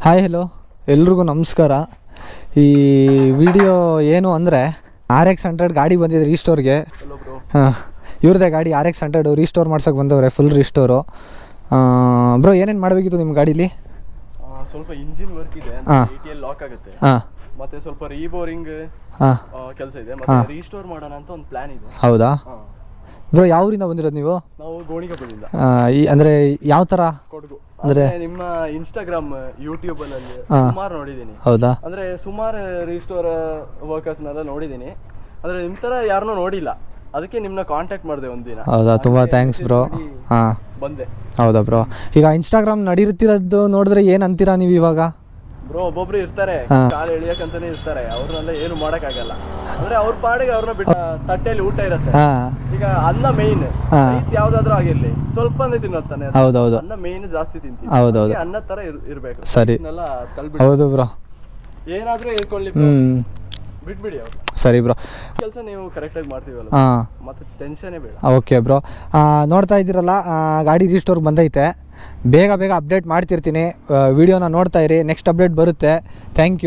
Hi hello ಎಲ್ರಿಗೂ ನಮಸ್ಕಾರ. ಈ ವಿಡಿಯೋ ಏನು ಅಂದರೆ RX100 ಗಾಡಿ ಬಂದಿದೆ ರೀಸ್ಟೋರ್ಗೆ. ಹಾಂ, ಇವ್ರದ್ದೇ ಗಾಡಿ RX100 ರೀಸ್ಟೋರ್ ಮಾಡ್ಸೋಕೆ ಬಂದವ್ರೆ, ಫುಲ್ ರೀಸ್ಟೋರು. ಬ್ರೋ ಏನೇನು ಮಾಡಬೇಕಿತ್ತು ನಿಮ್ಮ ಗಾಡೀಲಿ? ಸ್ವಲ್ಪ ಇಂಜಿನ್ ವರ್ಕ್ ಇದೆ, ATL ಲಾಕ್ ಆಗುತ್ತೆ. ಮತ್ತೆ ಸ್ವಲ್ಪ ರೀಬೋರಿಂಗ್ ಕೆಲಸ ಇದೆ, ಮತ್ತೆ ರೀಸ್ಟೋರ್ ಮಾಡೋಣ ಅಂತ ಒಂದು ಪ್ಲಾನ್ ಇದೆ. ಹೌದಾ ಬ್ರೋ? ಯಾವ ಊರಿಂದ ಬಂದಿರೋದು ನೀವು? ನಾವು ಗೋಣಿಗೊಪ್ಪದಿಂದ. ಅಂದರೆ ಯಾವ ಥರ? ಕೊಡಗು. ಅಂದ್ರೆ ನಿಮ್ಮ ಇನ್ಸ್ಟಾಗ್ರಾಮ್ ಯೂಟ್ಯೂಬ್ ಅಲ್ಲಿ ಸುಮಾರು ನೋಡಿದ್ದೀನಿ. ಹೌದಾ? ಅಂದ್ರೆ ಸುಮಾರು ರೀಸ್ಟೋರ್ ವರ್ಕರ್ಸ್ನೆಲ್ಲ ನೋಡಿದ್ದೀನಿ, ಅಂದ್ರೆ ನಿಮ್ಮ ಥರ ಯಾರನ್ನೂ ನೋಡಿಲ್ಲ, ಅದಕ್ಕೆ ನಿಮ್ಮನ್ನ ಕಾಂಟ್ಯಾಕ್ಟ್ ಮಾಡಿದೆ ಒಂದಿನ. ಹೌದಾ, ತುಂಬ ಥ್ಯಾಂಕ್ಸ್ ಬ್ರೋ. ಹಾಂ, ಬಂದೆ. ಹೌದಾ ಬ್ರೋ? ಈಗ ಇನ್ಸ್ಟಾಗ್ರಾಮ್ ನಡೀತಿರೋದು ನೋಡಿದ್ರೆ ಏನು ಅಂತೀರಾ ನೀವು ಇವಾಗ? ಬ್ರೋ ಒಬ್ಬೊಬ್ರು ಇರ್ತಾರೆ, ಕಾಲು ಎಳಿಯಕ್ಕಂತಾನೆ ಇರ್ತಾರೆ, ಅವ್ರನ್ನೆಲ್ಲ ಏನು ಮಾಡಕ್ಕಾಗಲ್ಲ. ಅಂದ್ರೆ ಅವ್ರ ಪಾಡಿಗೆ ಅವ್ರನ್ನ ಬಿಟ್ಟು ತಟ್ಟೆಯಲ್ಲಿ ಊಟ ಇರುತ್ತೆ. ಈಗ ಅನ್ನ ಮೇಯ್ನ್, ಯಾವ್ದಾದ್ರು ಆಗಿರ್ಲಿ ಸ್ವಲ್ಪನೇ ತಿನ್ನೋತಾನೆ. ಹೌದೌದು, ಅನ್ನ ಮೇಯ್ನ್ ಜಾಸ್ತಿ ತಿಂತೀವಿ. ಹೌದೌದು, ಅನ್ನ ತರ ಇರ್ಬೇಕು. ಸರಿ. ಹೌದು ಬ್ರೋ, ಏನಾದ್ರೂ ಇರ್ಕೊಳ್ಳಿ, ಬಿಟ್ಬಿಡಿ ಅವ್ರು. ಸರಿ ಬ್ರೋ, ಕೆಲಸ ನೀವು ಕರೆಕ್ಟಾಗಿ ಮಾಡ್ತೀವಲ್ಲ, ಮತ್ತೆ ಟೆನ್ಷನೇ ಬೇಡ. ಓಕೆ ಬ್ರೋ, ನೋಡ್ತಾ ಇದ್ದೀರಲ್ಲ, ಗಾಡಿ ರೀಸ್ಟೋರ್ ಬಂದೈತೆ. ಬೇಗ ಅಪ್ಡೇಟ್ ಮಾಡ್ತಿರ್ತೀನಿ, ವಿಡಿಯೋನ ನೋಡ್ತಾ ಇರಿ, ನೆಕ್ಸ್ಟ್ ಅಪ್ಡೇಟ್ ಬರುತ್ತೆ. Thank you.